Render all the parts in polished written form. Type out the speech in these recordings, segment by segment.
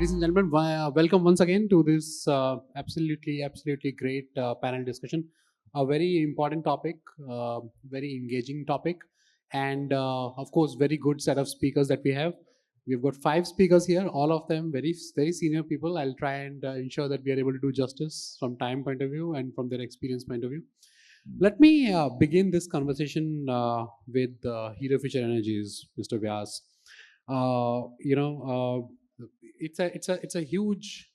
Ladies and gentlemen, welcome once again to this absolutely great panel discussion. A very important topic, very engaging topic, and of course, very good set of speakers that we have. We've got 5 speakers here, all of them very senior people. I'll try and ensure that we are able to do justice from time point of view and from their experience point of view. Let me begin this conversation with Hero Future Energies, Mr. Vyas. It's a huge,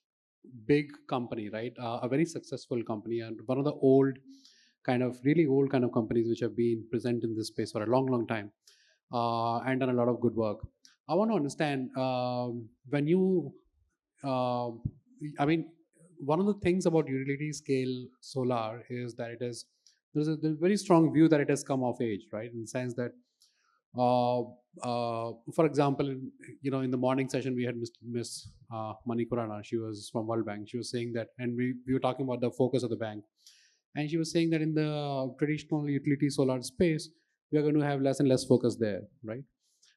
big company, right? A very successful company and one of the really old kind of companies which have been present in this space for a long time and done a lot of good work. I want to understand when you, uh, I mean, one of the things about utility scale solar is that there's a very strong view that it has come of age, right? In the sense that uh, for example, in the morning session, we had Miss Manikurana. She was from World Bank. She was saying that, and we were talking about the focus of the bank, and she was saying that in the traditional utility solar space, we are going to have less and less focus there, right?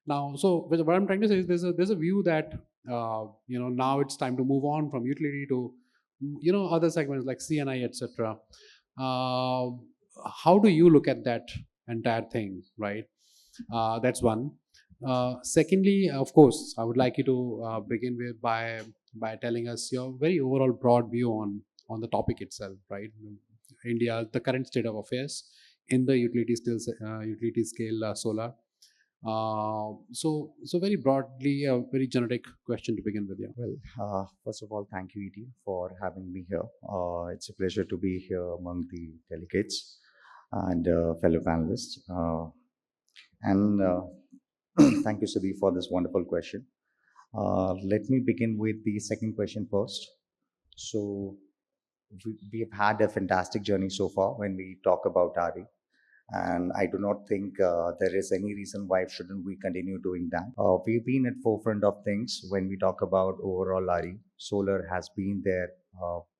Now, so what I'm trying to say is there's a view that now it's time to move on from utility to other segments like CNI, etc. Uh, how do you look at that entire thing, right? That's one. Secondly, of course, I would like you to begin with by telling us your very overall broad view on the topic itself, right? India, the current state of affairs in the utility scale solar. So very broadly, a very generic question to begin with. Yeah. Well, first of all, thank you, ET, for having me here. It's a pleasure to be here among the delegates and fellow panelists. And thank you, Sudheer, for this wonderful question. Let me begin with the second question first. So, we've had a fantastic journey so far when we talk about RE. And I do not think there is any reason why shouldn't we continue doing that. We've been at forefront of things when we talk about overall RE. Solar has been there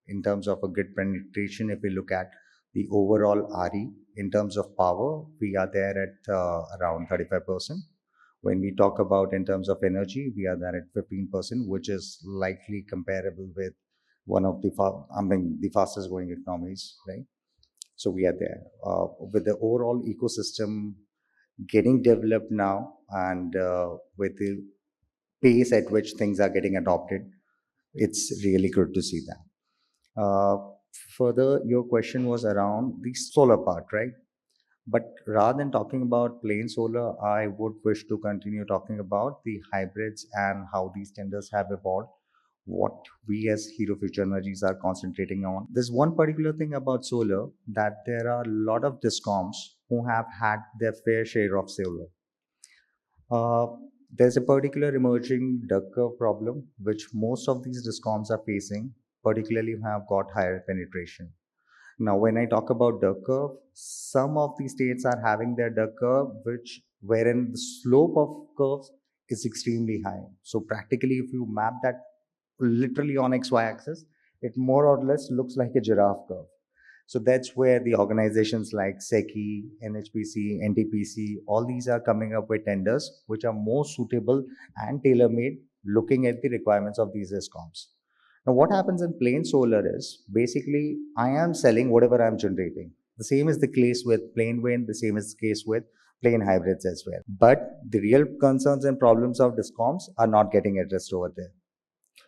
in terms of a good penetration. If we look at the overall RE in terms of power, we are there at around 35%. When we talk about in terms of energy, we are there at 15%, which is likely comparable with one of the fastest growing economies, right? So we are there with the overall ecosystem getting developed now, and with the pace at which things are getting adopted, it's really good to see that. Further, your question was around the solar part, right? But rather than talking about plain solar, I would wish to continue talking about the hybrids and how these tenders have evolved, what we as Hero Future Energies are concentrating on. There's one particular thing about solar, that there are a lot of discoms who have had their fair share of solar. Uh, there's a particular emerging duck curve problem which most of these discoms are facing, particularly who have got higher penetration. Now, when I talk about duck curve, some of the states are having their duck curve, wherein the slope of curves is extremely high. So practically, if you map that literally on XY axis, it more or less looks like a giraffe curve. So that's where the organizations like SECI, NHPC, NTPC, all these are coming up with tenders which are more suitable and tailor-made, looking at the requirements of these discoms. Now, what happens in plain solar is basically I am selling whatever I'm generating. The same is the case with plain wind, the same is the case with plain hybrids as well. But the real concerns and problems of discoms are not getting addressed over there.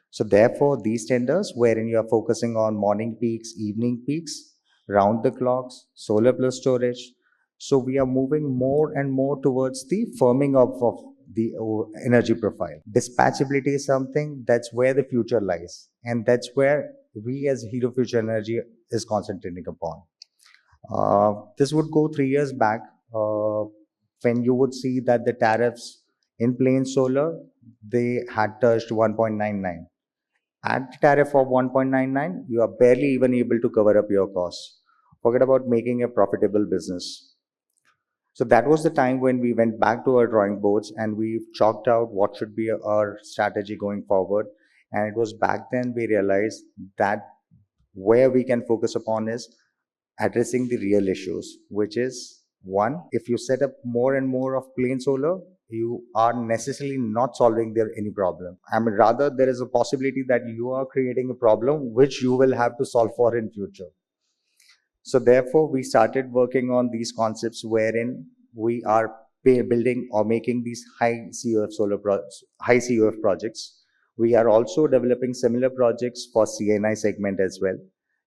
So therefore, these tenders wherein you are focusing on morning peaks, evening peaks, round the clocks, solar plus storage. So we are moving more and more towards the firming up of the energy profile. Dispatchability is something that's where the future lies. And that's where we as Hero Future Energy is concentrating upon. This would go 3 years back when you would see that the tariffs in plain solar, they had touched 1.99. At the tariff of 1.99, you are barely even able to cover up your costs. Forget about making a profitable business. So that was the time when we went back to our drawing boards and we chalked out what should be our strategy going forward. And it was back then we realized that where we can focus upon is addressing the real issues, which is one, if you set up more and more of plain solar, you are necessarily not solving their any problem. I mean, rather there is a possibility that you are creating a problem which you will have to solve for in future. So therefore, we started working on these concepts wherein we are building or making these high CUF projects. We are also developing similar projects for CNI segment as well,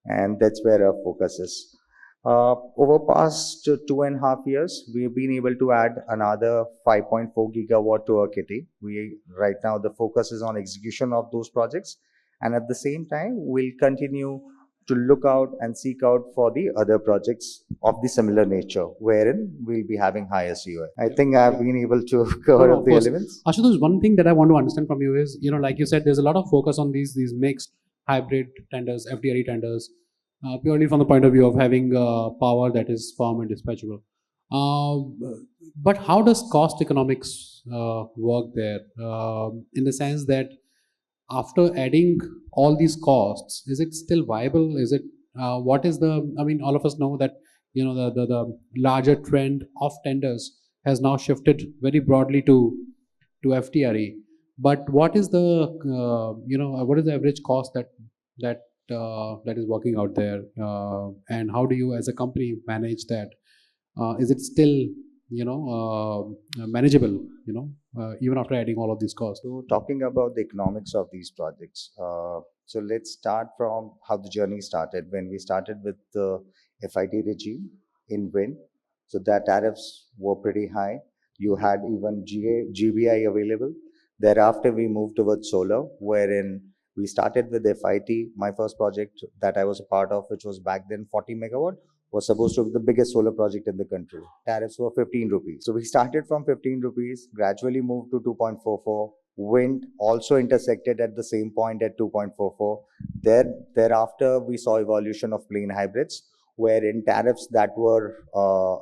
and that's where our focus is. Over past 2.5 years, we've been able to add another 5.4 gigawatt to our kitty. We right now the focus is on execution of those projects, and at the same time, we'll continue to look out and seek out for the other projects of the similar nature, wherein we'll be having higher COI. I think I've been able to cover up the elements. Ashutosh, one thing that I want to understand from you is, like you said, there's a lot of focus on these mixed hybrid tenders, FDRE tenders, purely from the point of view of having power that is firm and dispatchable. But how does cost economics work there? In the sense that after adding all these costs, is it still viable? Is it what is the? I mean, all of us know that the larger trend of tenders has now shifted very broadly to FDRE. But what is the what is the average cost that that is working out there, and how do you as a company manage that? Is it still manageable? Even after adding all of these costs. So talking about the economics of these projects, so let's start from how the journey started. When we started with the FIT regime in wind, so that tariffs were pretty high. You had even GBI available. Thereafter, we moved towards solar, wherein we started with FIT. My first project that I was a part of, which was back then 40 megawatt, was supposed to be the biggest solar project in the country. Tariffs were 15 rupees. So we started from 15 rupees, gradually moved to 2.44. Wind also intersected at the same point at 2.44. Thereafter, we saw evolution of plain hybrids, wherein tariffs that were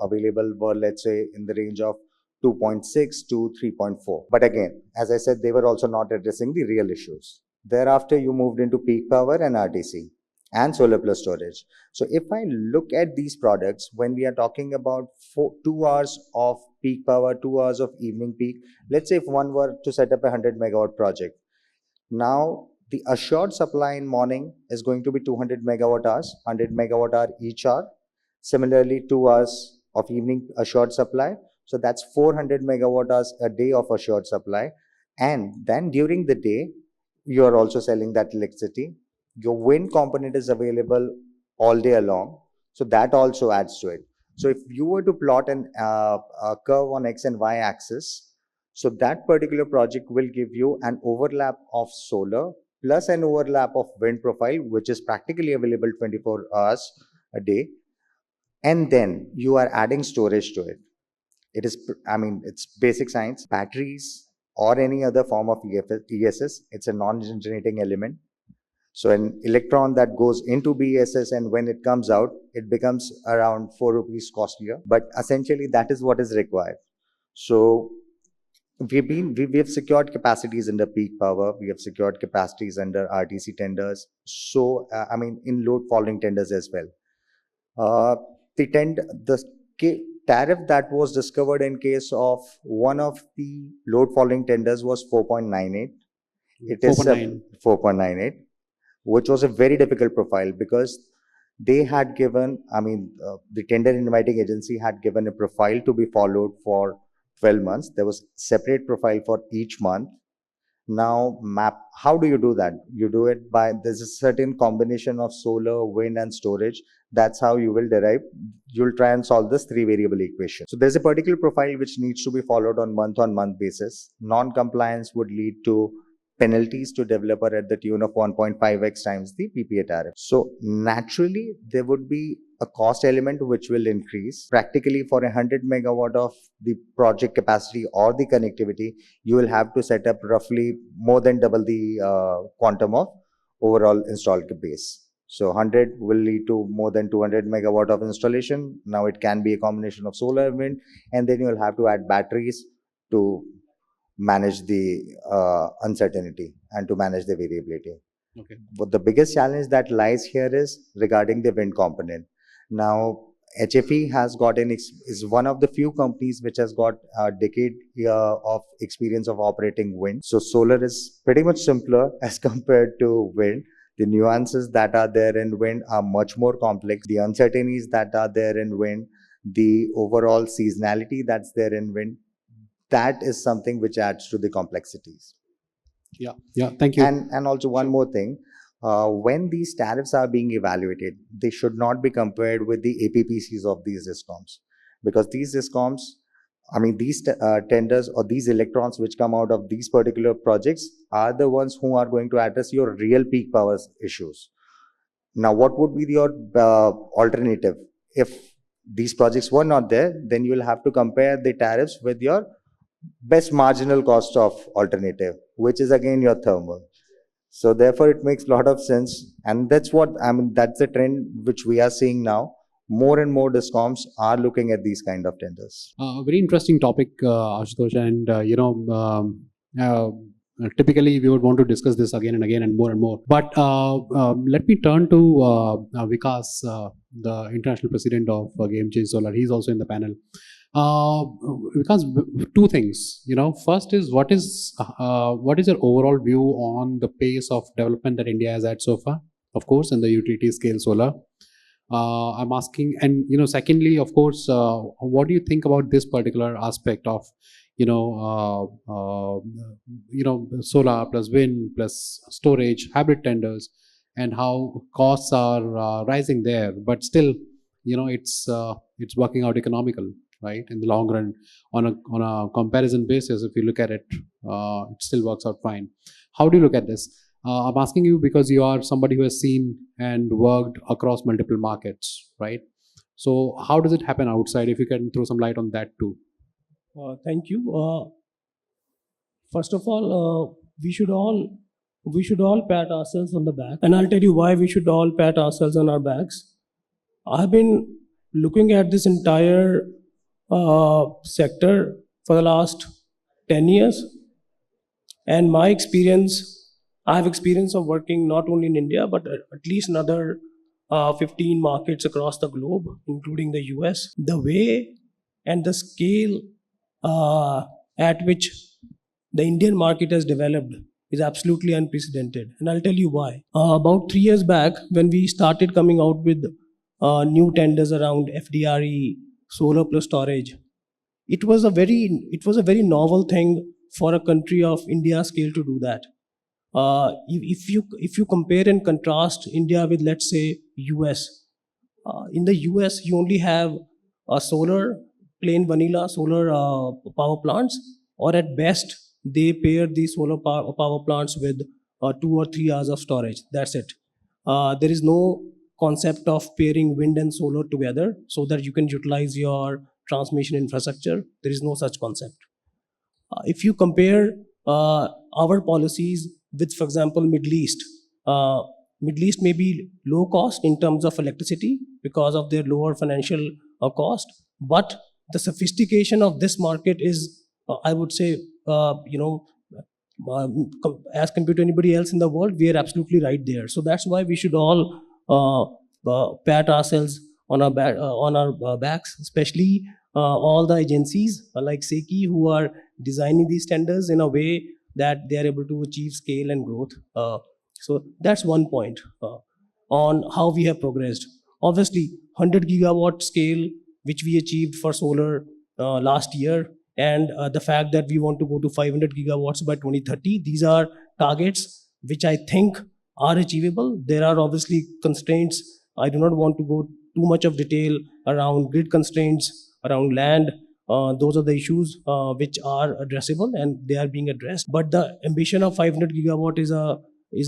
available were, let's say, in the range of 2.6 to 3.4. But again, as I said, they were also not addressing the real issues. Thereafter, you moved into peak power and RTC and solar plus storage. So if I look at these products, when we are talking about 2 hours of peak power, 2 hours of evening peak, let's say if one were to set up a 100 megawatt project, now the assured supply in morning is going to be 200 megawatt hours, 100 megawatt hour each hour. Similarly, 2 hours of evening assured supply. So that's 400 megawatt hours a day of assured supply. And then during the day, you are also selling that electricity. Your wind component is available all day long. So that also adds to it. So if you were to plot a curve on X and Y axis, so that particular project will give you an overlap of solar plus an overlap of wind profile, which is practically available 24 hours a day. And then you are adding storage to it. It is, I mean, it's basic science. Batteries or any other form of ESS, it's a non-generating element. So an electron that goes into BESS and when it comes out, it becomes around 4 rupees costlier. But essentially, that is what is required. So we've secured capacities under peak power. We have secured capacities under RTC tenders. So I mean, in load following tenders as well. The tariff that was discovered in case of one of the load following tenders was 4.98. It is 4.98, which was a very difficult profile because they had given, I mean, the tender inviting agency had given a profile to be followed for 12 months. There was separate profile for each month. Now how do you do that? You do it by, there's a certain combination of solar, wind and storage. That's how you will derive, you'll try and solve this 3 variable equation. So there's a particular profile which needs to be followed on month basis. Non-compliance would lead to penalties to developer at the tune of 1.5x times the PPA tariff. So naturally, there would be a cost element which will increase. Practically for 100 megawatt of the project capacity or the connectivity, you will have to set up roughly more than double the quantum of overall installed base. So 100 will lead to more than 200 megawatt of installation. Now it can be a combination of solar and wind, and then you will have to add batteries to manage the uncertainty and to manage the variability. Okay. But the biggest challenge that lies here is regarding the wind component. Now, HFE has is one of the few companies which has got a decade of experience of operating wind. So solar is pretty much simpler as compared to wind. The nuances that are there in wind are much more complex. The uncertainties that are there in wind, the overall seasonality that's there in wind, that is something which adds to the complexities. Yeah, thank you. And also one more thing, when these tariffs are being evaluated, they should not be compared with the APPCs of these discoms, because these discoms, I mean, these tenders or these electrons which come out of these particular projects are the ones who are going to address your real peak power issues. Now, what would be your alternative? If these projects were not there, then you will have to compare the tariffs with your best marginal cost of alternative, which is again your thermal. So therefore, it makes a lot of sense, and that's what I mean. That's the trend which we are seeing now. More and more discoms are looking at these kind of tenders. Very interesting topic, Ashutosh, and typically we would want to discuss this again and again and more. But let me turn to Vikas, the international president of GameChange Solar. He's also in the panel. Because two things, first is what is your overall view on the pace of development that India has had so far, of course, in the utility scale solar. I'm asking, and secondly, of course, what do you think about this particular aspect of solar plus wind plus storage hybrid tenders, and how costs are rising there, but still it's working out economical, right? In the long run, on a comparison basis, if you look at it, it still works out fine. How do you look at this? I'm asking you because you are somebody who has seen and worked across multiple markets, right? So how does it happen outside? If you can throw some light on that too. Thank you. First of all, we should all pat ourselves on the back, and I'll tell you why we should all pat ourselves on our backs. I've been looking at this entire sector for the last 10 years, and my experience, I have experience of working not only in India but at least another 15 markets across the globe, including the US. The way and the scale at which the Indian market has developed is absolutely unprecedented, and I'll tell you why. About 3 years back, when we started coming out with new tenders around FDRE, solar plus storage, it was a very novel thing for a country of India's scale to do that. If you compare and contrast India with, let's say, US, in the US you only have a solar, plain vanilla solar power plants, or at best they pair these solar power plants with 2 or 3 hours of storage. That's it. There is no concept of pairing wind and solar together so that you can utilize your transmission infrastructure. There is no such concept. If you compare our policies with, for example, Middle East may be low cost in terms of electricity because of their lower financial cost, but the sophistication of this market is, I would say, as compared to anybody else in the world, we are absolutely right there. So that's why we should all pat ourselves on our backs, especially all the agencies like SECI who are designing these tenders in a way that they are able to achieve scale and growth. So that's one point on how we have progressed. Obviously, 100 gigawatt scale, which we achieved for solar last year, and the fact that we want to go to 500 gigawatts by 2030, these are targets which I think are achievable. There are obviously constraints. I do not want to go too much of detail around grid constraints, around land. Those are the issues which are addressable, and they are being addressed. But the ambition of 500 gigawatt is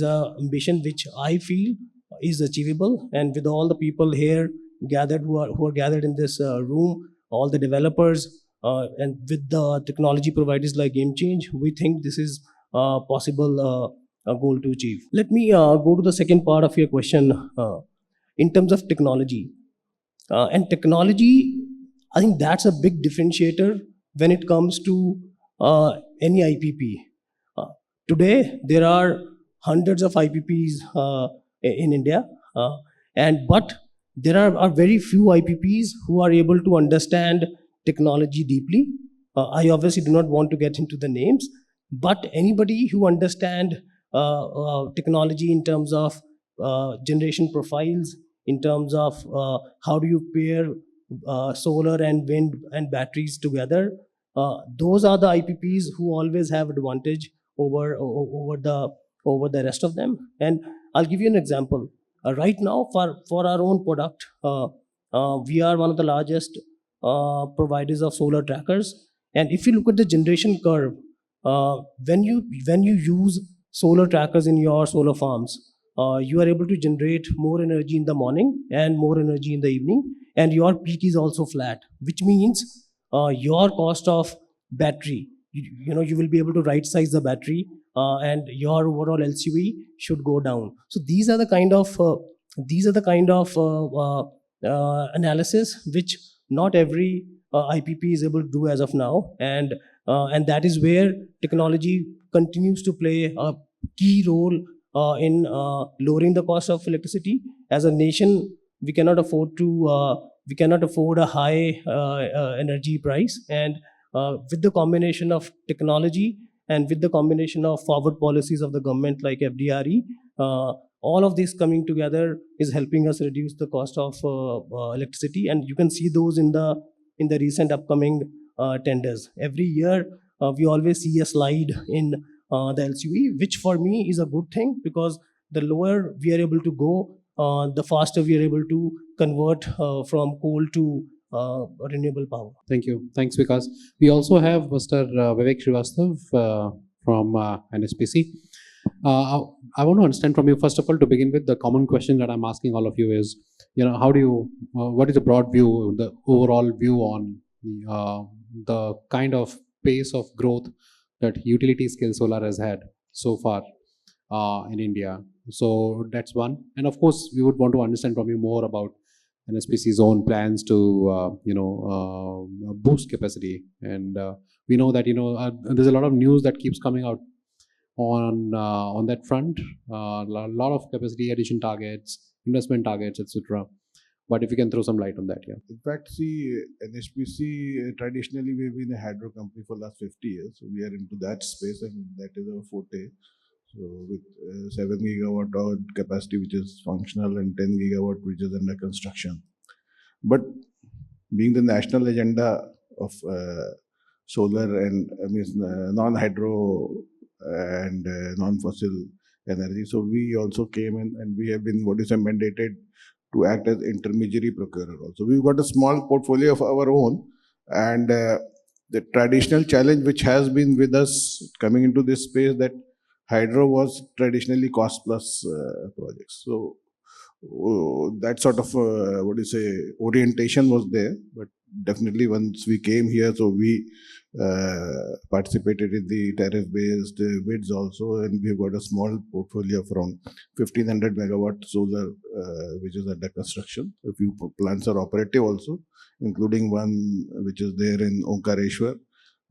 a ambition which I feel is achievable. And with all the people here gathered who are gathered in this room, all the developers, and with the technology providers like GameChange, we think this is possible a goal to achieve. Let me go to the second part of your question in terms of technology. And technology, I think that's a big differentiator when it comes to any IPP. Today, there are hundreds of IPPs in India, but there are very few IPPs who are able to understand technology deeply. I obviously do not want to get into the names, but anybody who understand technology in terms of generation profiles, in terms of how do you pair solar and wind and batteries together, those are the IPPs who always have advantage over the rest of them. And I'll give you an example. Right now, for our own product, we are one of the largest providers of solar trackers. And if you look at the generation curve, when you use solar trackers in your solar farms, you are able to generate more energy in the morning and more energy in the evening, and your peak is also flat, which means your cost of battery, you will be able to right size the battery, and your overall LCV should go down. So these are the kind of analysis which not every IPP is able to do as of now, and that is where technology continues to play a key role in lowering the cost of electricity. As a nation, we cannot afford a high energy price, and with the combination of technology and with the combination of forward policies of the government like FDRE, all of this coming together is helping us reduce the cost of electricity, and you can see those in the recent upcoming tenders. Every year, we always see a slide in the LCV, which for me is a good thing, because the lower we are able to go, the faster we are able to convert from coal to renewable power. Thank you. Thanks, Vikas. We also have Mr. Vivek Shrivastava from NHPC. I want to understand from you, first of all, to begin with, the common question that I'm asking all of you is, how do you, what is the broad view, the overall view on the kind of pace of growth that utility scale solar has had so far in India? So that's one. And of course, we would want to understand from you more about NHPC's own plans to, boost capacity. And we know that, there's a lot of news that keeps coming out on that front. A lot of capacity addition targets, investment targets, etc. But if you can throw some light on that, yeah. In fact, see, NHPC, traditionally we've been a hydro company for the last 50 years. So we are into that space, and that is our forte. So with 7 gigawatt hour capacity which is functional and 10 gigawatt which is under construction. But being the national agenda of solar and non-hydro and non-fossil energy, so we also came in and we have been mandated to act as intermediary procurer also. We've got a small portfolio of our own, and the traditional challenge which has been with us coming into this space, that hydro was traditionally cost plus projects. So that sort of orientation was there. But definitely once we came here, so we participated in the tariff-based bids also, and we've got a small portfolio of around 1500 megawatt solar, which is under construction. A few plants are operative also, including one which is there in Omkareshwar,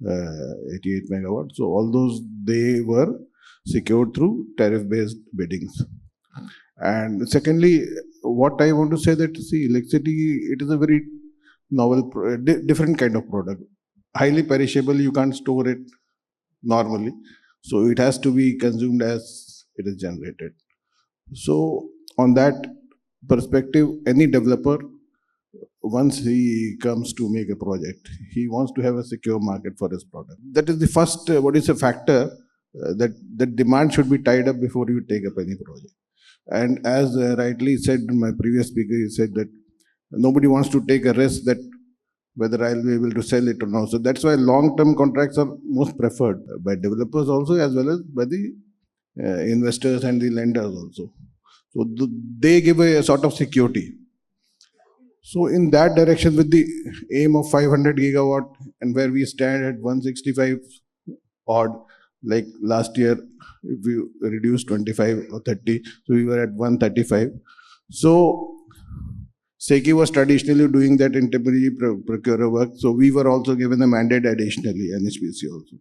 88 megawatt. So all those, they were secured through tariff-based biddings. And secondly, what I want to say that, see, electricity, it is a very novel, different kind of product. Highly perishable, you can't store it normally. So it has to be consumed as it is generated. So on that perspective, any developer, once he comes to make a project, he wants to have a secure market for his product. That is the first, factor, that the demand should be tied up before you take up any project. And as rightly said, my previous speaker, he said that nobody wants to take a risk that whether I'll be able to sell it or not. So that's why long-term contracts are most preferred by developers also, as well as by the investors and the lenders also. So they give a sort of security. So in that direction, with the aim of 500 gigawatt, and where we stand at 165 odd, like last year, if we reduced 25 or 30, so we were at 135. So SECI was traditionally doing that intermediary procurer work. So we were also given a mandate additionally, NHPC also.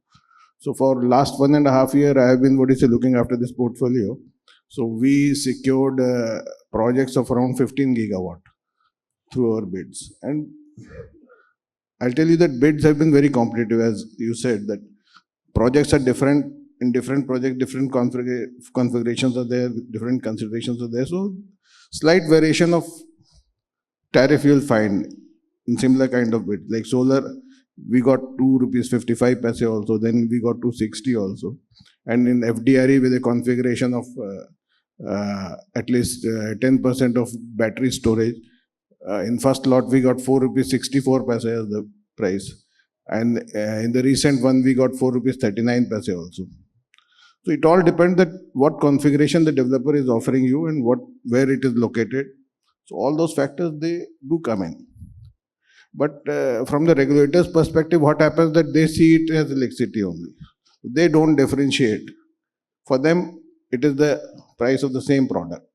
So for last 1.5 years, I have been looking after this portfolio. So we secured projects of around 15 gigawatt. through our bids. And I'll tell you that bids have been very competitive, as you said, that projects are different. In different projects, different configurations are there, different considerations are there. So, slight variation of tariff you'll find in similar kind of bid. Like solar, we got 2 rupees 55 paise also, then we got 260 also. And in FDRE with a configuration of at least 10% of battery storage, in first lot we got 4 rupees 64 paise as the price. And in the recent one we got 4 rupees 39 paise also. So it all depends that what configuration the developer is offering you and where it is located. So all those factors, they do come in. But from the regulator's perspective, what happens that they see it as electricity only. They don't differentiate. For them, it is the price of the same product.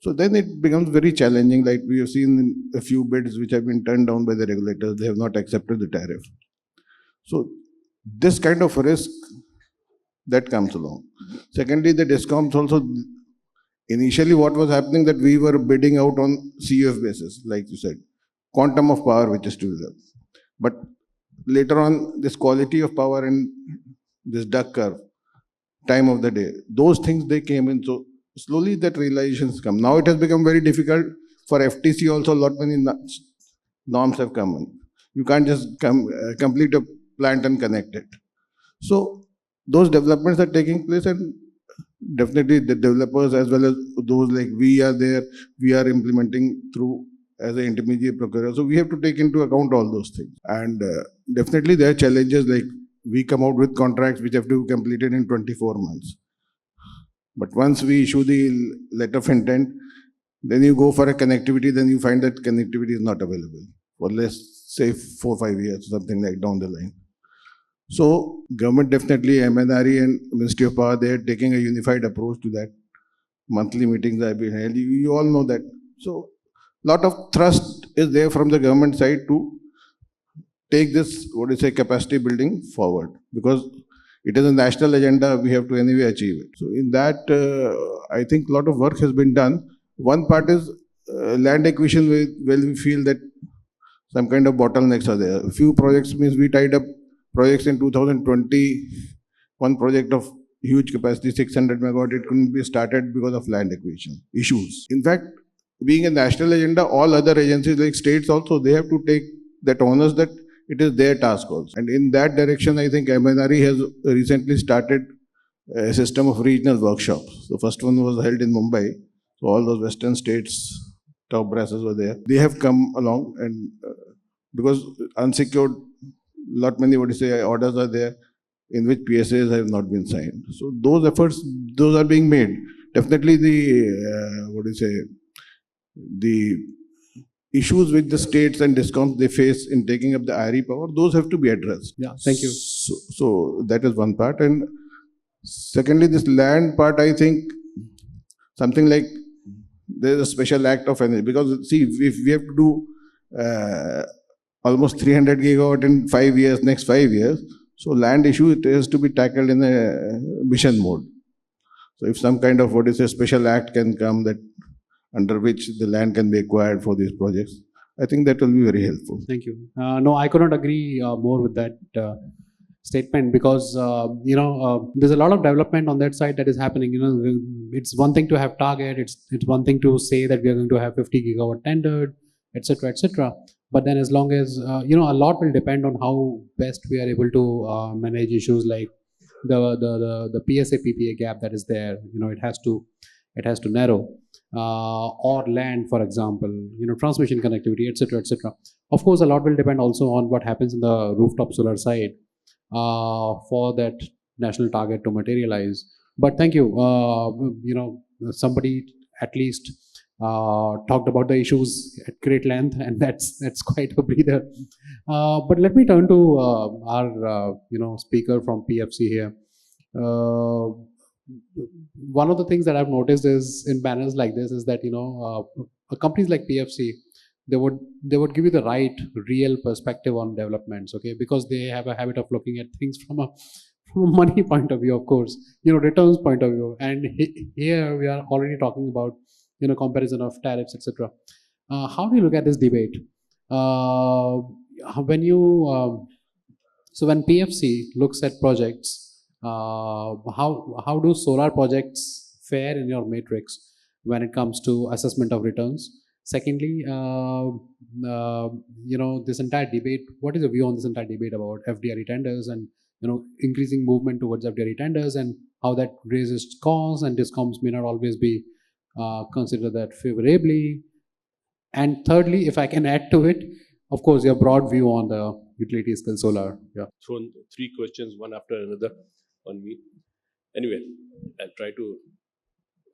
So then it becomes very challenging, like we have seen in a few bids which have been turned down by the regulators. They have not accepted the tariff. So this kind of risk that comes along. Secondly, the discounts also, initially what was happening that we were bidding out on CUF basis, like you said, quantum of power which is to be there. But later on, this quality of power and this duck curve, time of the day, those things they came in. So slowly that realizations come. Now it has become very difficult for FTC also. A lot many norms have come in. You can't just complete a plant and connect it. So those developments are taking place, and definitely the developers as well as those like we are there, we are implementing through as an intermediate procurer. So we have to take into account all those things. And definitely there are challenges, like we come out with contracts which have to be completed in 24 months. But once we issue the letter of intent, then you go for a connectivity, then you find that connectivity is not available for let's say 4 or 5 years, something like down the line. So government definitely, MNRE and Ministry of Power, they are taking a unified approach to that. Monthly meetings are being held. You all know that. So lot of thrust is there from the government side to take this, capacity building forward, because it is a national agenda. We have to anyway achieve it. So in that, I think a lot of work has been done. One part is land acquisition, where we feel that some kind of bottlenecks are there. A few projects means we tied up projects in 2020, one project of huge capacity, 600 megawatt, it couldn't be started because of land acquisition issues. In fact, being a national agenda, all other agencies like states also, they have to take that onus that it is their task also. And in that direction, I think MNRE has recently started a system of regional workshops. The first one was held in Mumbai. So all those western states, top brasses were there. They have come along, and because unsecured, lot many orders are there in which PSAs have not been signed. So those efforts, those are being made. Definitely the issues which the states and discoms they face in taking up the IRE power, those have to be addressed. Yeah, thank you. So that is one part. And secondly, this land part, I think something like there's a special act of energy, because see, if we have to do almost 300 gigawatt in 5 years, next 5 years, so land issue, it has to be tackled in a mission mode. So if some kind of special act can come that under which the land can be acquired for these projects, I think that will be very helpful. Thank you. No, I could not agree more with that statement, because there's a lot of development on that side that is happening. It's one thing to have target. It's one thing to say that we are going to have 50 gigawatt tendered, etc., etc. But then, as long as a lot will depend on how best we are able to manage issues like the PSA PPA gap that is there. It has to narrow, or land, for example, transmission connectivity, etc., etc. Of course, a lot will depend also on what happens in the rooftop solar side for that national target to materialize. But thank you. Somebody at least talked about the issues at great length, and that's quite a breather. But let me turn to our speaker from PFC here. One of the things that I've noticed is in banners like this is that companies like PFC, they would give you the right real perspective on developments, okay, because they have a habit of looking at things from a money point of view, of course, returns point of view, and here we are already talking about comparison of tariffs, etc. How do you look at this debate? When you so when PFC looks at projects, how do solar projects fare in your matrix when it comes to assessment of returns? Secondly, this entire debate. What is your view on this entire debate about FDRE tenders and increasing movement towards FDRE tenders and how that raises costs and discoms may not always be considered that favorably? And thirdly, if I can add to it, of course, your broad view on the utility scale solar. Yeah. Thrown three questions, one after another, on me. Anyway, I'll try to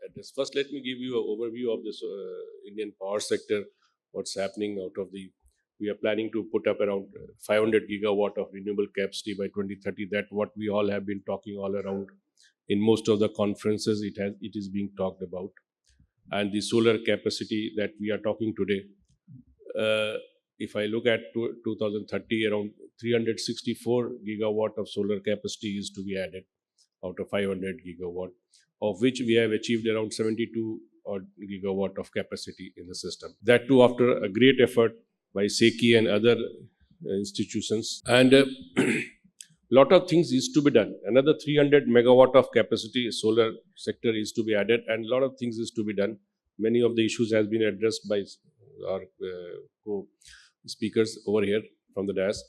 address. First, let me give you an overview of this Indian power sector, what's happening out of the... We are planning to put up around 500 gigawatt of renewable capacity by 2030. That's what we all have been talking all around. In most of the conferences, it is being talked about. And the solar capacity that we are talking today, if I look at 2030, around 364 gigawatt of solar capacity is to be added out of 500 gigawatt, of which we have achieved around 72 odd gigawatt of capacity in the system. That too after a great effort by SECI and other institutions. And lot of things is to be done. Another 300 megawatt of capacity solar sector is to be added, and a lot of things is to be done. Many of the issues has been addressed by our co-speakers over here from the dais.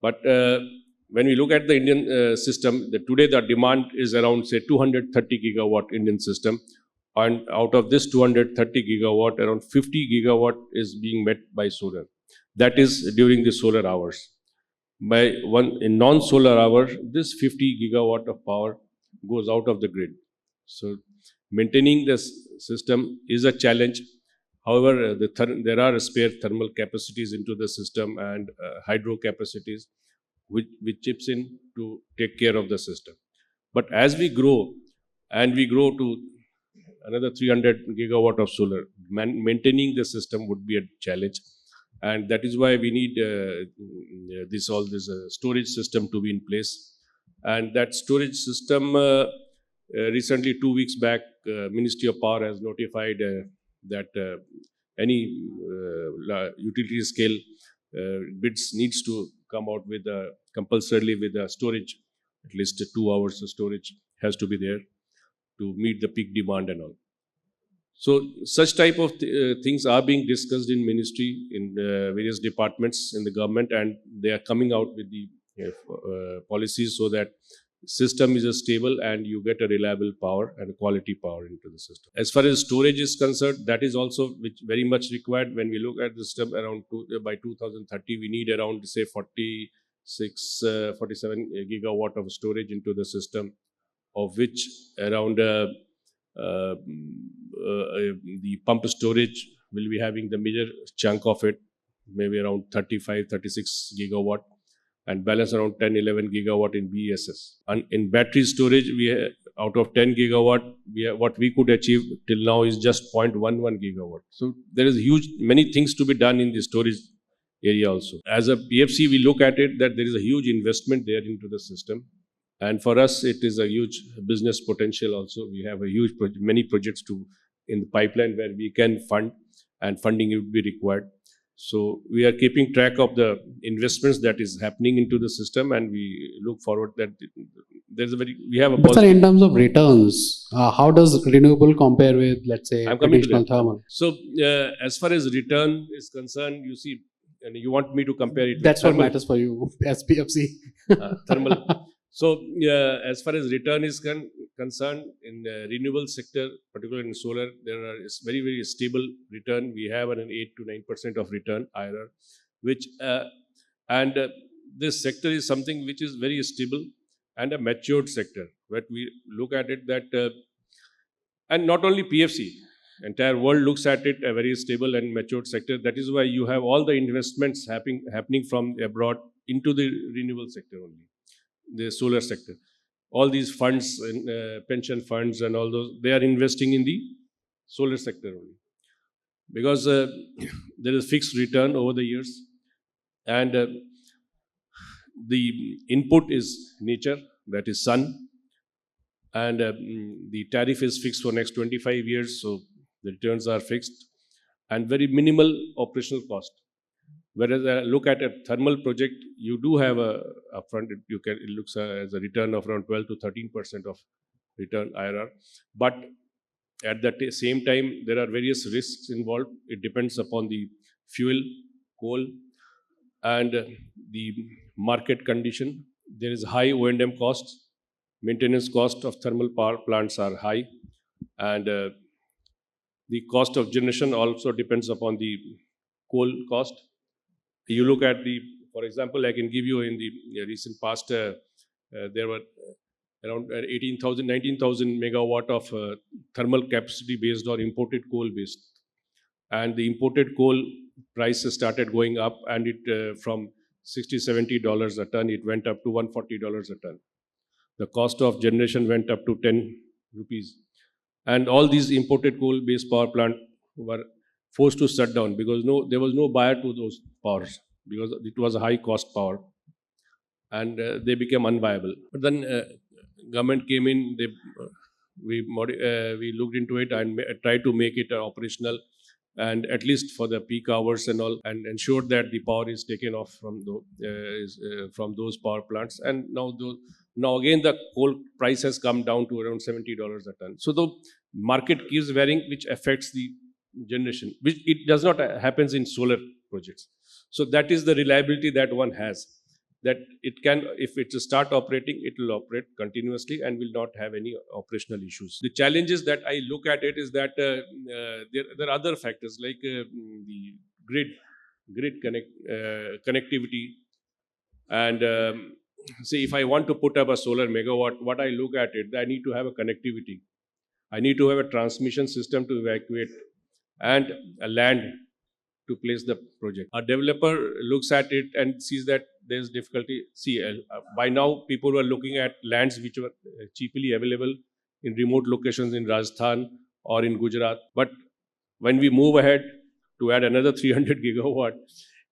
But when we look at the Indian system, today the demand is around, say, 230 gigawatt Indian system. And out of this 230 gigawatt, around 50 gigawatt is being met by solar. That is during the solar hours. In non-solar hour, this 50 gigawatt of power goes out of the grid. So maintaining this system is a challenge. However, there are spare thermal capacities into the system and hydro capacities which chips in to take care of the system. But as we grow, and we grow to another 300 gigawatt of solar, maintaining the system would be a challenge. And that is why we need this storage system to be in place. And that storage system, recently 2 weeks back, Ministry of Power has notified that any utility scale bids needs to come out with compulsorily with a storage, at least 2 hours of storage has to be there to meet the peak demand and all. So such type of things are being discussed in ministry, in various departments in the government, and they are coming out with the policies so that system is stable and you get a reliable power and quality power into the system. As far as storage is concerned, that is also very much required. When we look at the system around by 2030, we need around, say, 47 gigawatt of storage into the system, of which around the pump storage will be having the major chunk of it, maybe around 35-36 gigawatt, and balance around 10-11 gigawatt in BESS. And in battery storage, out of 10 gigawatt, what we could achieve till now is just 0.11 gigawatt. So there is many things to be done in the storage area also. As a PFC, we look at it that there is a huge investment there into the system. And for us, it is a huge business potential also. We have many projects in the pipeline where we can fund, and funding would be required. So we are keeping track of the investments that is happening into the system, and we look forward that we have a... But sir, in terms of returns, how does renewable compare with, let's say, traditional thermal? So as far as return is concerned, you see, and you want me to compare it That's with what matters for you, SPFC. Thermal. So as far as return is concerned, in the renewable sector, particularly in solar, there is very, very stable return. We have an 8 to 9% of return IRR, which this sector is something which is very stable and a matured sector. But we look at it that, and not only PFC, entire world looks at it a very stable and matured sector. That is why you have all the investments happening from abroad into the renewable sector only. The solar sector, all these funds and pension funds and all those, they are investing in the solar sector only, because there is fixed return over the years, and the input is nature, that is sun, and the tariff is fixed for next 25 years, so the returns are fixed. and very minimal operational cost. Whereas look at a thermal project, you do have a upfront. It looks as a return of around 12 to 13% of return IRR, but at the same time, there are various risks involved. It depends upon the fuel, coal, and the market condition. There is high O&M costs. Maintenance cost of thermal power plants are high, and the cost of generation also depends upon the coal cost. You look at for example, I can give you in the recent past, there were around 18,000, 19,000 megawatt of thermal capacity based on imported coal based. And the imported coal prices started going up, and it from $60, $70 a ton, it went up to $140 a ton. The cost of generation went up to 10 rupees. And all these imported coal-based power plants were forced to shut down because there was no buyer to those powers because it was a high-cost power, and they became unviable. But then government came in. We looked into it and tried to make it operational, and at least for the peak hours and all, and ensured that the power is taken off from those power plants. And now again the coal price has come down to around $70 a ton. So the market keeps varying, which affects the generation, which it does not happens in solar projects. So that is the reliability that one has, that it can, if it start operating, it will operate continuously and will not have any operational issues. The challenges that I look at it is that there are other factors like the grid connectivity. And see, if I want to put up a solar megawatt, what I look at it, I need to have a connectivity. I need to have a transmission system to evacuate and a land to place the project. A developer looks at it and sees that there's difficulty. See, by now people were looking at lands which were cheaply available in remote locations in Rajasthan or in Gujarat. But when we move ahead to add another 300 gigawatt,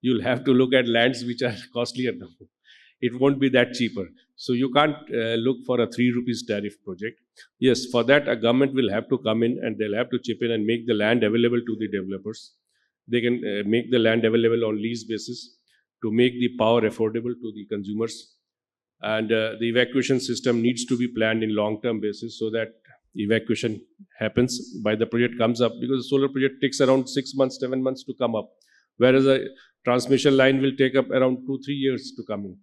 you'll have to look at lands which are costlier now. It won't be that cheaper. So you can't look for a 3 rupees tariff project. Yes, for that a government will have to come in and they'll have to chip in and make the land available to the developers. They can make the land available on lease basis to make the power affordable to the consumers. And the evacuation system needs to be planned in long-term basis so that evacuation happens by the project comes up, because the solar project takes around 6 months, 7 months to come up, whereas a transmission line will take up around 2-3 years to come in.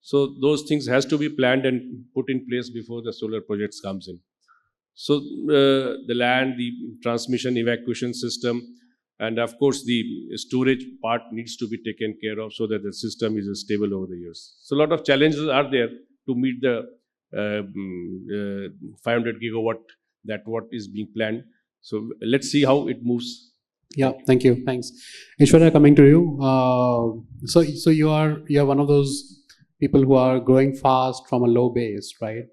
So those things has to be planned and put in place before the solar projects comes in. So the land, the transmission evacuation system, and of course the storage part needs to be taken care of so that the system is stable over the years. So a lot of challenges are there to meet the 500 gigawatt that what is being planned. So let's see how it moves. Yeah, thank you. Thanks. Ishwarya, coming to you. So you are one of those people who are growing fast from a low base, right?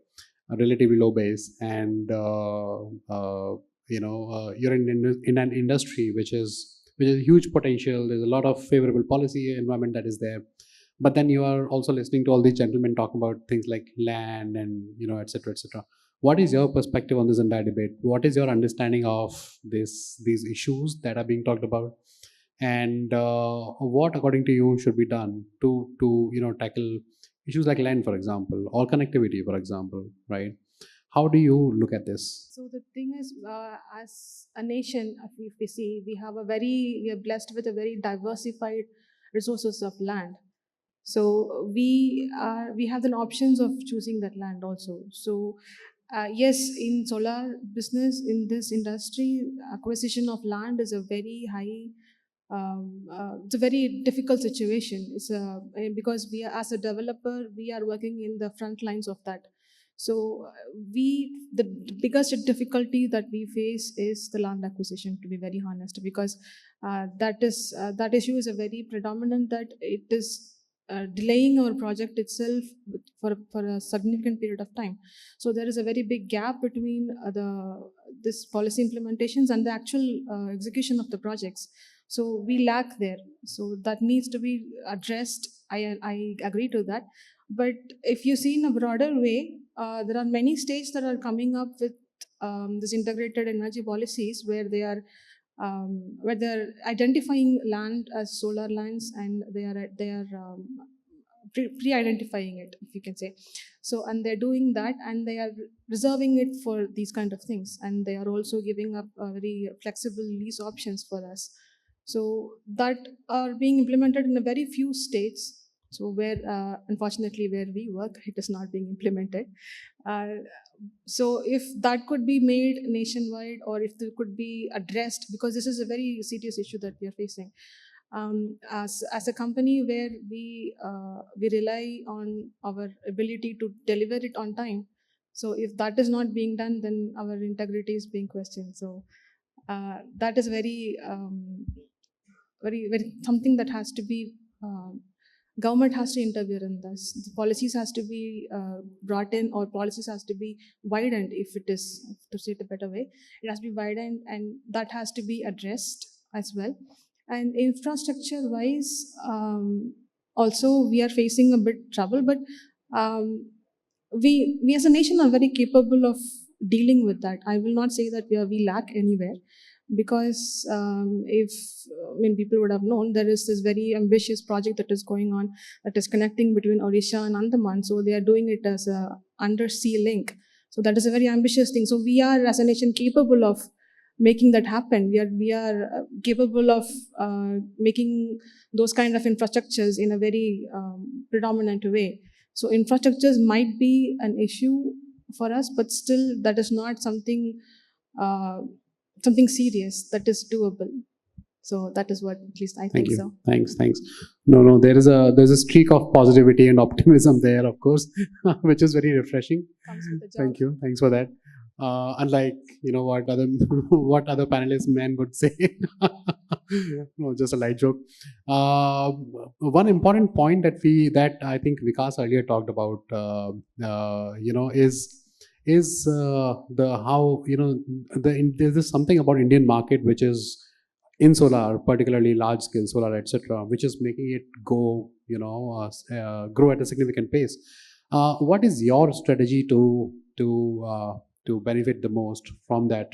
A relatively low base, and you're in an industry which is huge potential. There's a lot of favorable policy environment that is there, but then you are also listening to all these gentlemen talk about things like land and et cetera, et cetera. What is your perspective on this entire debate? What is your understanding of these issues that are being talked about, and what, according to you, should be done to tackle issues like land, for example, or connectivity, for example, right? How do you look at this? So the thing is, as a nation, if we see, we are blessed with a very diversified resources of land. So we have the options of choosing that land also. So yes, in solar business, in this industry, acquisition of land is a very high. It's a very difficult situation. Because we are, as a developer, we are working in the front lines of that. So the biggest difficulty that we face is the land acquisition, to be very honest, because that issue is a very predominant, that it is delaying our project itself for a significant period of time. So there is a very big gap between this policy implementations and the actual execution of the projects. So we lack there. So that needs to be addressed. I agree to that. But if you see in a broader way, there are many states that are coming up with this integrated energy policies where they are where they're identifying land as solar lands, and they are pre-identifying it, if you can say. So, and they're doing that, and they are reserving it for these kind of things, and they are also giving up very flexible lease options for us. So that are being implemented in a very few states. So where, unfortunately, where we work, it is not being implemented. So if that could be made nationwide, or if it could be addressed, because this is a very serious issue that we are facing. As a company where we rely on our ability to deliver it on time, so if that is not being done, then our integrity is being questioned. So that is very very something that has to be, government has to interfere in this. The policies has to be brought in, or policies has to be widened, if it is, to say it a better way, it has to be widened, and that has to be addressed as well. And infrastructure wise, also we are facing a bit trouble, but we as a nation are very capable of dealing with that. I will not say that we lack anywhere, because if people would have known, there is this very ambitious project that is going on, that is connecting between Odisha and Andaman. So they are doing it as a undersea link. So that is a very ambitious thing. So we are, as a nation, capable of making that happen. We are capable of making those kind of infrastructures in a very predominant way. So infrastructures might be an issue for us, but still that is not something something serious, that is doable. So that is what, at least I Thank think you. so. Thanks. No, there's a streak of positivity and optimism there, of course, which is very refreshing. Comes with the job. Thank you. Thanks for that. Unlike what other what other panelists men would say. No, just a light joke. One important point that I think Vikas earlier talked about, is the how there's something about Indian market which is in solar, particularly large scale solar, etc., which is making it go grow at a significant pace. What is your strategy to benefit the most from that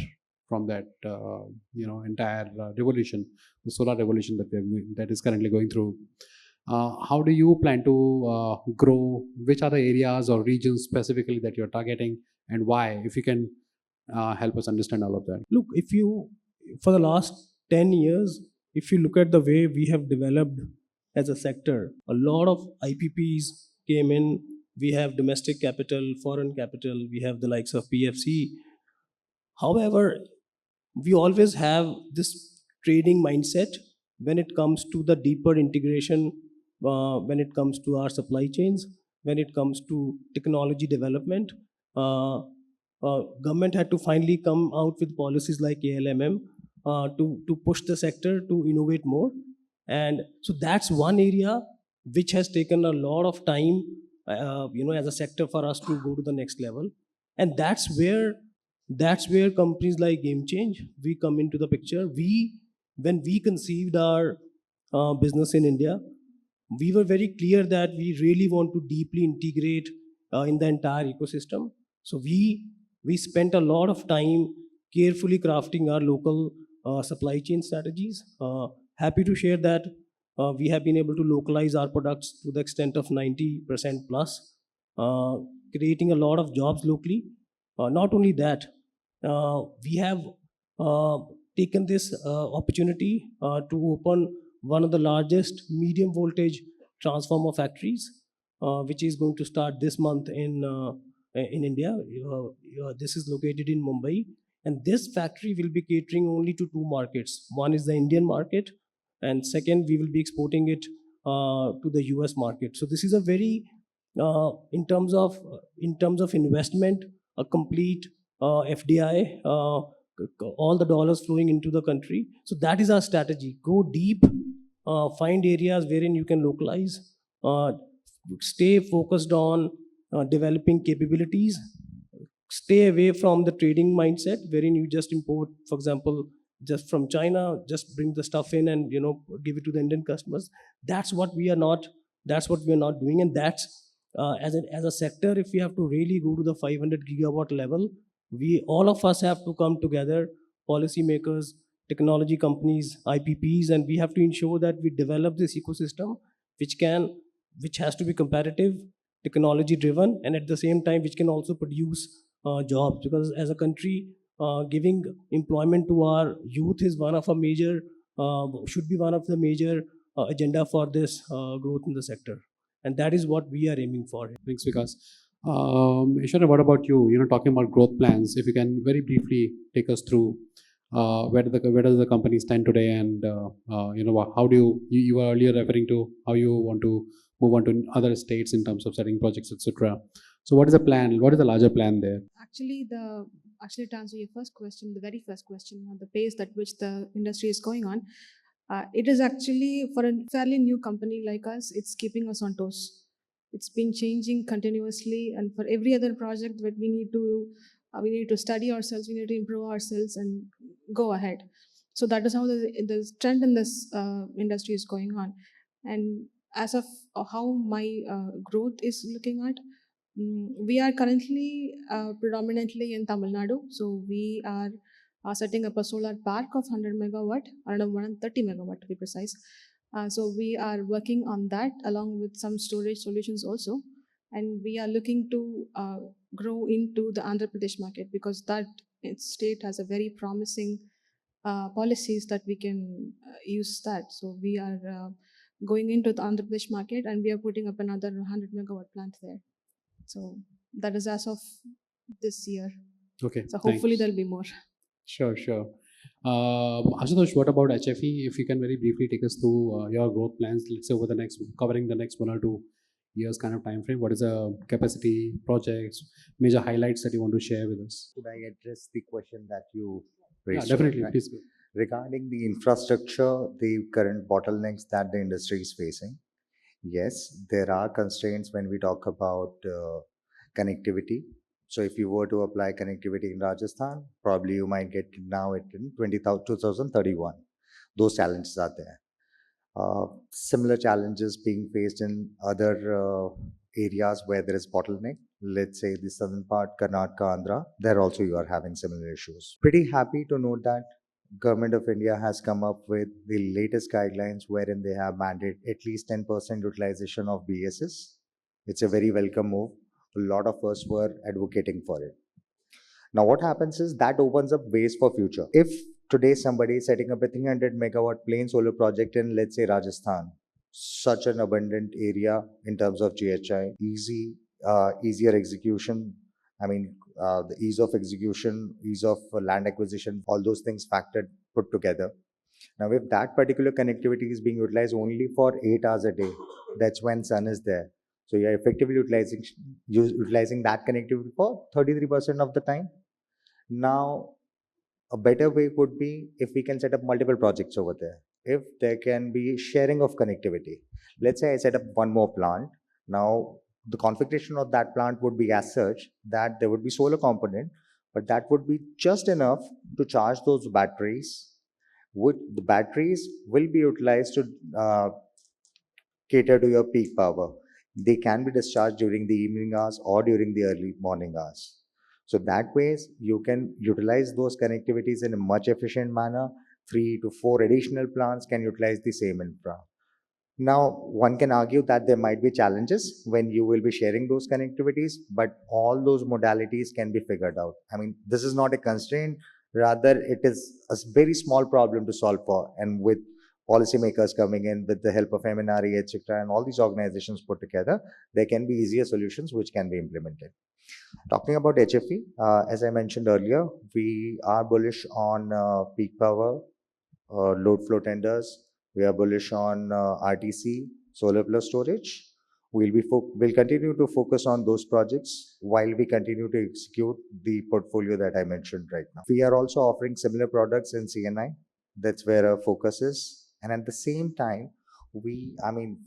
entire revolution, the solar revolution that is currently going through? How do you plan to grow? Which are the areas or regions specifically that you're targeting, and why? If you can help us understand all of that. Look, for the last 10 years, if you look at the way we have developed as a sector, a lot of IPPs came in. We have domestic capital, foreign capital, we have the likes of PFC. However, we always have this trading mindset when it comes to the deeper integration, when it comes to our supply chains, when it comes to technology development. Government had to finally come out with policies like ALMM to push the sector to innovate more. And so that's one area which has taken a lot of time, as a sector, for us to go to the next level. And that's where companies like GameChange, we come into the picture. When we conceived our business in India, we were very clear that we really want to deeply integrate in the entire ecosystem. So we spent a lot of time carefully crafting our local supply chain strategies. Happy to share that we have been able to localize our products to the extent of 90% plus, creating a lot of jobs locally. Not only that, we have taken this opportunity to open one of the largest medium voltage transformer factories, which is going to start this month in India. This is located in Mumbai, and this factory will be catering only to two markets. One is the Indian market, and second, we will be exporting it to the US market. So this is a very, in terms of investment, a complete FDI, all the dollars flowing into the country. So that is our strategy. Go deep, find areas wherein you can localize, stay focused on developing capabilities, stay away from the trading mindset wherein you just import, for example, just from China, just bring the stuff in and give it to the Indian customers. That's what we are not doing. And that's as a sector, if we have to really go to the 500 gigawatt level, all of us have to come together, policymakers, technology companies, IPPs, and we have to ensure that we develop this ecosystem which has to be competitive, technology driven, and at the same time which can also produce jobs. Because as a country, giving employment to our youth is one of a major should be one of the major agenda for this growth in the sector, and that is what we are aiming for. Thanks, Vikas. Ishwarya, what about you? Talking about growth plans, if you can very briefly take us through where does the company stand today, and how do you were earlier referring to how you want to move on to other states in terms of setting projects, etc. So, what is the plan? What is the larger plan there? Actually, to answer your first question, the very first question, the pace at which the industry is going on, it is actually for a fairly new company like us, it's keeping us on toes. It's been changing continuously, and for every other project that we need to study ourselves, we need to improve ourselves and go ahead. So that is how the trend in this industry is going on. And as of how my growth is looking at, we are currently predominantly in Tamil Nadu. So we are setting up a solar park of 100 megawatt, around 130 megawatt to be precise. So we are working on that along with some storage solutions also. And we are looking to grow into the Andhra Pradesh market because that state has a very promising policies that we can use that. So we are going into the Andhra Pradesh market and we are putting up another 100 megawatt plant there. So that is as of this year. Okay. So hopefully thanks. there'll be more. Sure. Ashutosh, what about HFE? If you can very briefly take us through your growth plans, let's say covering the next 1 or 2 years kind of time frame. What is the capacity, projects, major highlights that you want to share with us? Could I address the question that you Yeah, raised? definitely. Right? Please. Regarding the infrastructure, the current bottlenecks that the industry is facing, yes, there are constraints when we talk about connectivity. So if you were to apply connectivity in Rajasthan, probably you might get now it in 2031. Those challenges are there. Similar challenges being faced in other areas where there is bottleneck. Let's say the southern part, Karnataka, Andhra, there also you are having similar issues. Pretty happy to note that Government of India has come up with the latest guidelines wherein they have mandated at least 10% utilization of BSS. It's a very welcome move. A lot of us were advocating for it. Now what happens is that opens up ways for future. If today somebody is setting up a 300 megawatt plain solar project in, let's say, Rajasthan, such an abundant area in terms of GHI, easier execution. I mean, the ease of execution, ease of land acquisition, all those things put together. Now, if that particular connectivity is being utilized only for 8 hours a day, that's when sun is there. So you're effectively utilizing that connectivity for 33% of the time. Now, a better way would be if we can set up multiple projects over there. If there can be sharing of connectivity. Let's say I set up one more plant. Now, the configuration of that plant would be as such that there would be solar component, but that would be just enough to charge those batteries. The batteries will be utilized to cater to your peak power. They can be discharged during the evening hours or during the early morning hours. So that way, you can utilize those connectivities in a much efficient manner. 3 to 4 additional plants can utilize the same infra. Now, one can argue that there might be challenges when you will be sharing those connectivities, but all those modalities can be figured out. I mean, this is not a constraint. Rather, it is a very small problem to solve for. And with policymakers coming in with the help of MNRE, etc., and all these organizations put together, there can be easier solutions which can be implemented. Talking about HFE, as I mentioned earlier, we are bullish on peak power, load flow tenders. We are bullish on RTC, solar plus storage. We'll continue to focus on those projects while we continue to execute the portfolio that I mentioned right now. We are also offering similar products in CNI. That's where our focus is. And at the same time,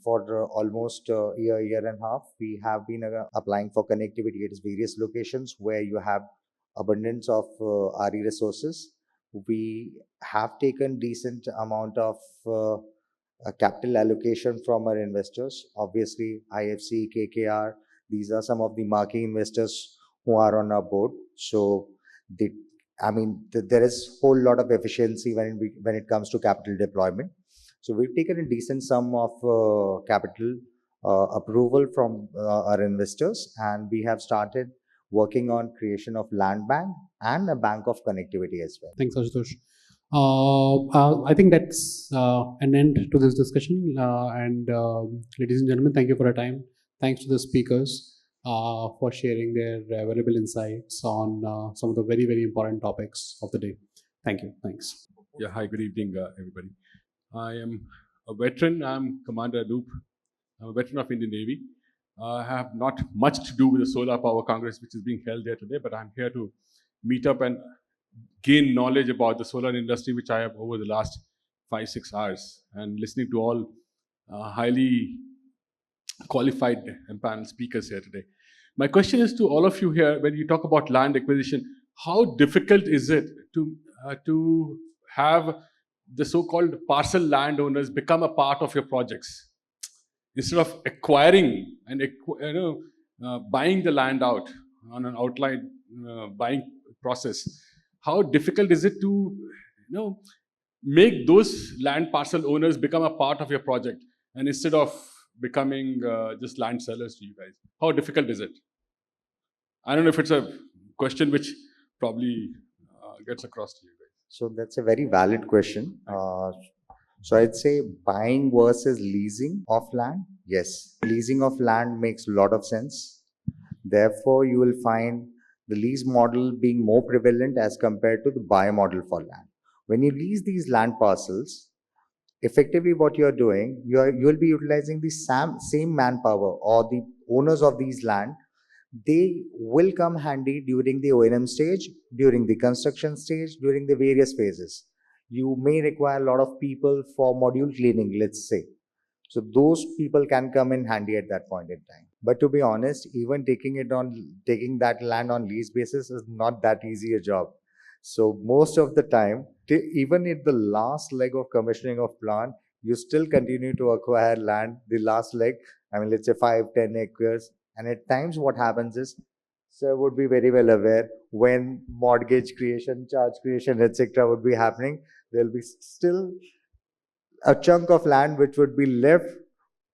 for almost a year and a half, we have been applying for connectivity at various locations where you have abundance of RE resources. We have taken decent amount of capital allocation from our investors. Obviously, IFC, KKR, these are some of the marquee investors who are on our board. So the I mean, there is whole lot of efficiency when it comes to capital deployment. So we've taken a decent sum of capital approval from our investors, and we have started working on creation of land bank and a bank of connectivity as well. Thanks, Ashutosh. I think that's an end to this discussion. Ladies and gentlemen, thank you for your time. Thanks to the speakers for sharing their valuable insights on some of the very, very important topics of the day. Thank you. Thanks. Yeah, hi, good evening, everybody. I am a veteran. I'm Commander Anup. I'm a veteran of Indian Navy. I have not much to do with the Solar Power Congress, which is being held here today, but I'm here to meet up and gain knowledge about the solar industry, which I have over the last 5-6 hours, and listening to all highly qualified and panel speakers here today. My question is to all of you here, when you talk about land acquisition, how difficult is it to have the so-called parcel landowners become a part of your projects? Instead of acquiring and buying the land out on an outline buying process, how difficult is it to make those land parcel owners become a part of your project, and instead of becoming just land sellers to you guys? How difficult is it? I don't know if it's a question which probably gets across to you guys. So that's a very valid question. So I'd say buying versus leasing of land. Yes, leasing of land makes a lot of sense. Therefore, you will find the lease model being more prevalent as compared to the buy model for land. When you lease these land parcels, effectively what you're doing, you will be utilizing the same manpower, or the owners of these land. They will come handy during the O&M stage, during the construction stage, during the various phases. You may require a lot of people for module cleaning, let's say. So those people can come in handy at that point in time. But to be honest, even taking that land on lease basis is not that easy a job. So most of the time, even at the last leg of commissioning of plant, you still continue to acquire land, the last leg, I mean, let's say 5-10 acres. And at times what happens is, sir would be very well aware, when mortgage creation, charge creation, etc. would be happening, there will be still a chunk of land which would be left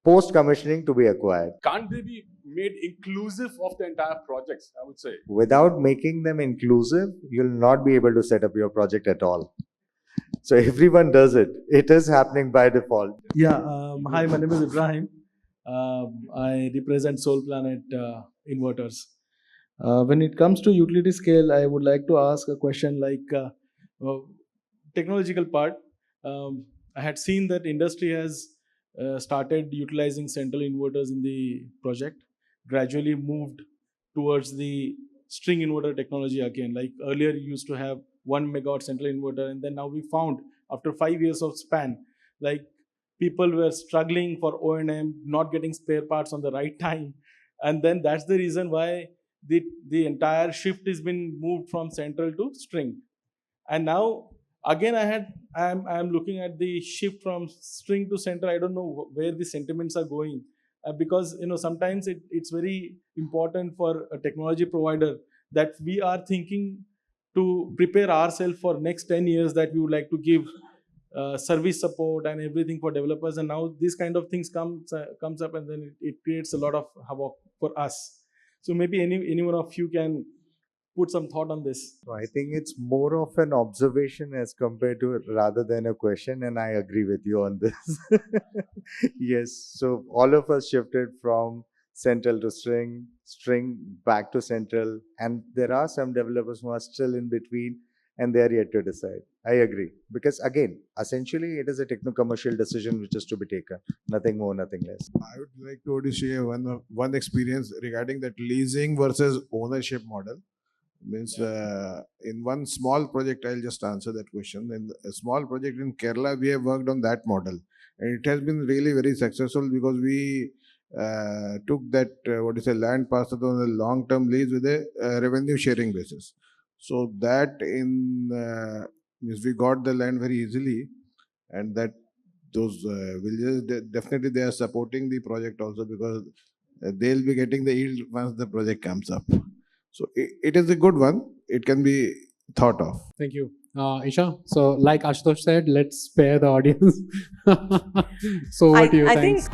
post-commissioning to be acquired. Can't they be made inclusive of the entire projects, I would say? Without making them inclusive, you'll not be able to set up your project at all. So everyone does it. It is happening by default. Yeah, hi, my name is Ibrahim. I represent Soul Planet Inverters. When it comes to utility scale, I would like to ask a question like technological part. I had seen that industry has started utilizing central inverters in the project, gradually moved towards the string inverter technology again. Like earlier, you used to have 1 megawatt central inverter, and then now we found after 5 years of span, like people were struggling for O&M, not getting spare parts on the right time, and then that's the reason why the entire shift has been moved from central to string. And now again, I'm looking at the shift from string to center. I don't know where the sentiments are going, because sometimes it's very important for a technology provider that we are thinking to prepare ourselves for next 10 years, that we would like to give service support and everything for developers, and now these kind of things comes up, and then it creates a lot of havoc for us. So maybe any one of you can put some thought on this. So I think it's more of an observation as compared to rather than a question, and I agree with you on this. Yes, so all of us shifted from central to string back to central, and there are some developers who are still in between, and they are yet to decide. I agree, because again, essentially it is a techno-commercial decision which is to be taken, nothing more, nothing less. I would like to only share one experience regarding that leasing versus ownership model. Means in one small project, I'll just answer that question. In a small project in Kerala, we have worked on that model, and it has been really very successful because we took that land parcel on a long-term lease with a revenue sharing basis. So that means we got the land very easily, and that those villages definitely they are supporting the project also, because they'll be getting the yield once the project comes up. So it is a good one. It can be thought of. Thank you. Isha, so like Ashutosh said, let's spare the audience. So what do you I think? think